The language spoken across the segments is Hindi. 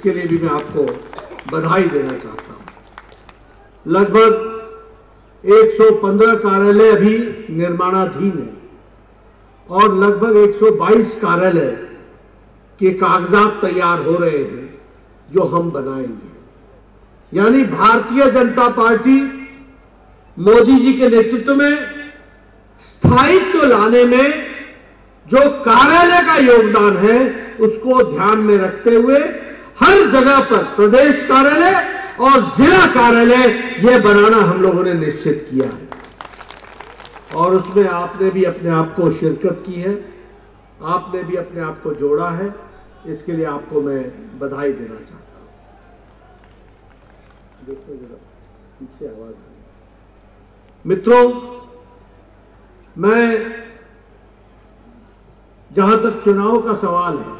इसके लिए भी मैं आपको बधाई देना चाहता हूं। लगभग 115 कार्यालय अभी निर्माणाधीन है और लगभग 122 कार्यालय के कागजात तैयार हो रहे हैं जो हम बनाएंगे। यानी भारतीय जनता पार्टी मोदी जी के नेतृत्व में स्थायित्व लाने में जो कार्यालय का योगदान है उसको ध्यान में रखते हुए हर जगह पर प्रदेश कार्यालय और जिला कार्यालय यह बनाना हम लोगों ने निश्चित किया है और उसमें आपने भी अपने आप को शिरकत की है, आपने भी अपने आप को जोड़ा है। इसके लिए आपको मैं बधाई देना चाहता हूं। देखो जरा पीछे आवाज आ रही। मित्रों, मैं जहां तक चुनाव का सवाल है,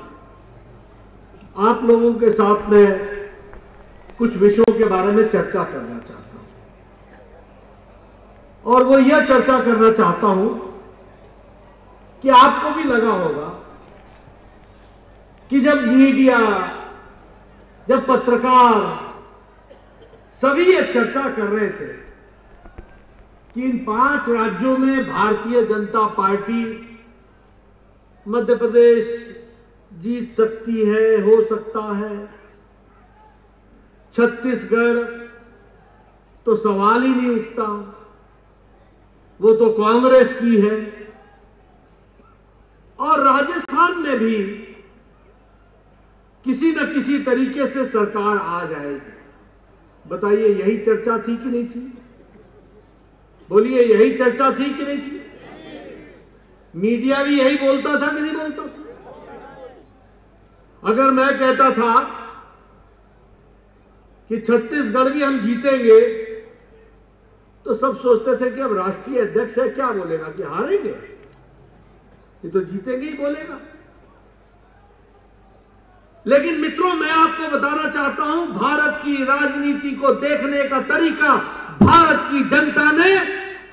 आप लोगों के साथ में कुछ विषयों के बारे में चर्चा करना चाहता हूं और वो यह चर्चा करना चाहता हूं कि आपको भी लगा होगा कि जब मीडिया, जब पत्रकार सभी ये चर्चा कर रहे थे कि इन 5 राज्यों में भारतीय जनता पार्टी मध्य प्रदेश जीत सकती है, हो सकता है, छत्तीसगढ़ तो सवाल ही नहीं उठता, वो तो कांग्रेस की है, और राजस्थान में भी किसी न किसी तरीके से सरकार आ जाएगी। बताइए, यही चर्चा थी कि नहीं थी? बोलिए, यही चर्चा थी कि नहीं थी? मीडिया भी यही बोलता था कि नहीं बोलता था? अगर मैं कहता था कि छत्तीसगढ़ भी हम जीतेंगे तो सब सोचते थे कि अब राष्ट्रीय अध्यक्ष है, क्या बोलेगा कि हारेंगे, ये तो जीतेंगे ही बोलेगा। लेकिन मित्रों, मैं आपको बताना चाहता हूं, भारत की राजनीति को देखने का तरीका भारत की जनता ने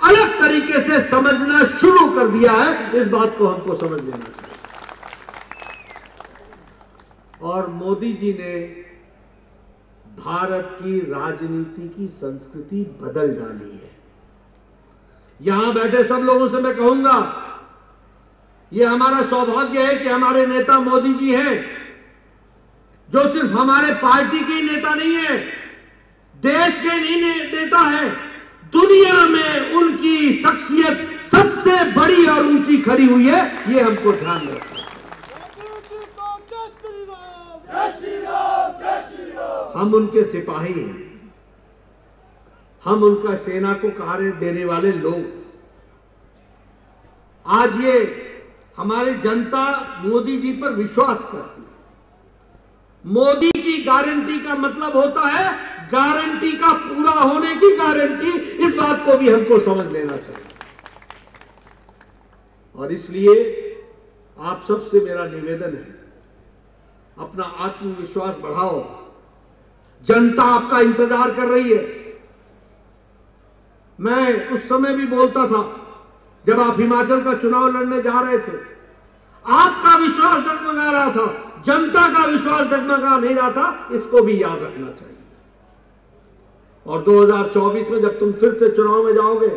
अलग तरीके से समझना शुरू कर दिया है। इस बात को हमको समझ लेना चाहिए। और मोदी जी ने भारत की राजनीति की संस्कृति बदल डाली है। यहां बैठे सब लोगों से मैं कहूंगा, यह हमारा सौभाग्य है कि हमारे नेता मोदी जी हैं, जो सिर्फ हमारे पार्टी के ही नेता नहीं है, देश के नहीं नेता है, दुनिया में उनकी शख्सियत सबसे बड़ी और ऊंची खड़ी हुई है। यह हमको ध्यान रखना है। हम उनके सिपाही हैं, हम उनका सेना को कार्य देने वाले लोग। आज ये हमारी जनता मोदी जी पर विश्वास करती है। मोदी की गारंटी का मतलब होता है गारंटी का पूरा होने की गारंटी। इस बात को भी हमको समझ लेना चाहिए। और इसलिए आप सबसे मेरा निवेदन है, अपना आत्मविश्वास बढ़ाओ। जनता आपका इंतजार कर रही है। मैं उस समय भी बोलता था जब आप हिमाचल का चुनाव लड़ने जा रहे थे, आपका विश्वास डगमगा रहा था, जनता का विश्वास डगमगा नहीं रहा था। इसको भी याद रखना चाहिए। और 2024 में जब तुम फिर से चुनाव में जाओगे,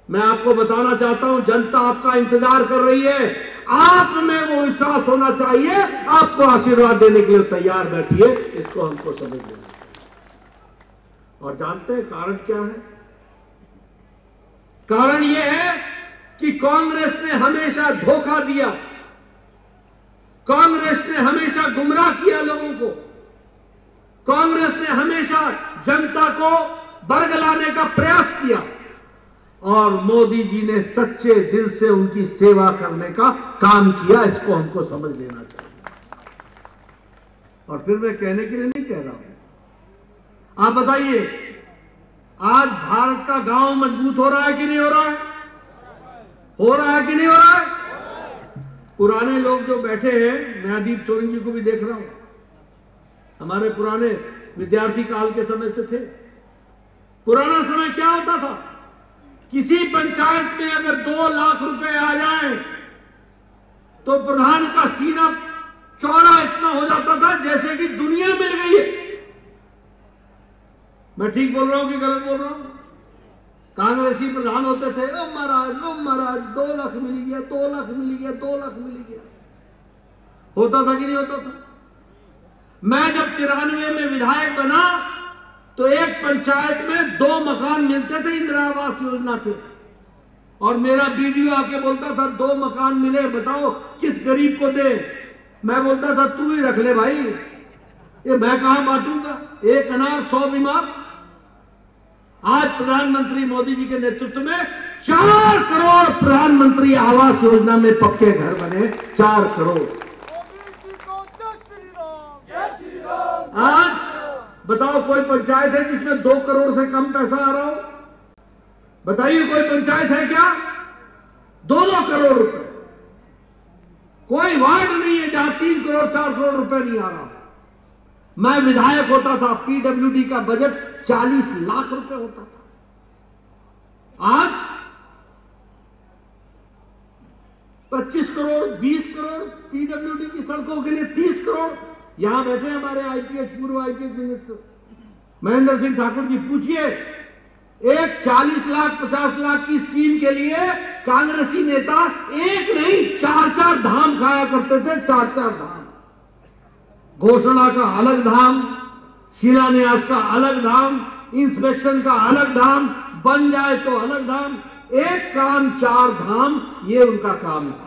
मैं आपको बताना चाहता हूं, जनता आपका इंतजार कर रही है। आप में वो विश्वास होना चाहिए, आपको आशीर्वाद देने के लिए तैयार बैठिए। इसको हमको समझ लेना। और जानते हैं कारण क्या है? कारण यह है कि कांग्रेस ने हमेशा धोखा दिया, कांग्रेस ने हमेशा गुमराह किया लोगों को, कांग्रेस ने हमेशा जनता को बरगलाने का प्रयास किया, और मोदी जी ने सच्चे दिल से उनकी सेवा करने का काम किया। इसको हमको समझ लेना चाहिए। और फिर मैं कहने के लिए नहीं कह रहा हूं। आप बताइए, आज भारत का गांव मजबूत हो रहा है कि नहीं हो रहा है? हो रहा है कि नहीं हो रहा है? पुराने लोग जो बैठे हैं, मैं अदीप सोरेन जी को भी देख रहा हूं, हमारे पुराने विद्यार्थी काल के समय से थे। पुराना समय क्या होता था? किसी पंचायत में अगर 2 लाख रुपए आ जाए तो प्रधान का सीना चौड़ा इतना हो जाता था जैसे कि दुनिया मिल गई है। मैं ठीक बोल रहा हूं कि गलत बोल रहा हूं? कांग्रेसी प्रधान होते थे, ओ महाराज 2 लाख मिल गया, 2 लाख मिल गया, 2 लाख मिल गया। होता था कि नहीं होता था? मैं जब 93 में विधायक बना तो एक पंचायत में 2 मकान मिलते थे इंदिरा आवास योजना के, और मेरा बीडीओ आके बोलता था 2 मकान मिले, बताओ किस गरीब को दे। मैं बोलता था तू ही रख ले भाई, ये मैं कहां बांटूंगा, 1 अनार 100 बीमार। आज प्रधानमंत्री मोदी जी के नेतृत्व में 4 करोड़ प्रधानमंत्री आवास योजना में पक्के घर बने, 4 करोड़। आज बताओ कोई पंचायत है जिसमें 2 करोड़ से कम पैसा आ रहा हो? बताइए कोई पंचायत है क्या? 2-2 करोड़ रुपए। कोई वार्ड नहीं है जहां 3 करोड़ 4 करोड़ रुपए नहीं आ रहा। मैं विधायक होता था, पीडब्ल्यूडी का बजट 40 लाख रुपए होता था। आज 25 करोड़ 20 करोड़, पीडब्ल्यूडी की सड़कों के लिए 30 करोड़। यहां बैठे हमारे आईपीएस, पूर्व आईपीएस मिनिस्टर महेंद्र सिंह ठाकुर जी, पूछिए एक 40 लाख 50 लाख की स्कीम के लिए कांग्रेसी नेता एक नहीं 4-4 धाम खाया करते थे, 4-4 धाम। घोषणा का अलग धाम, शिलान्यास का अलग धाम, इंस्पेक्शन का अलग धाम, बन जाए तो अलग धाम, एक काम 4 धाम, ये उनका काम था।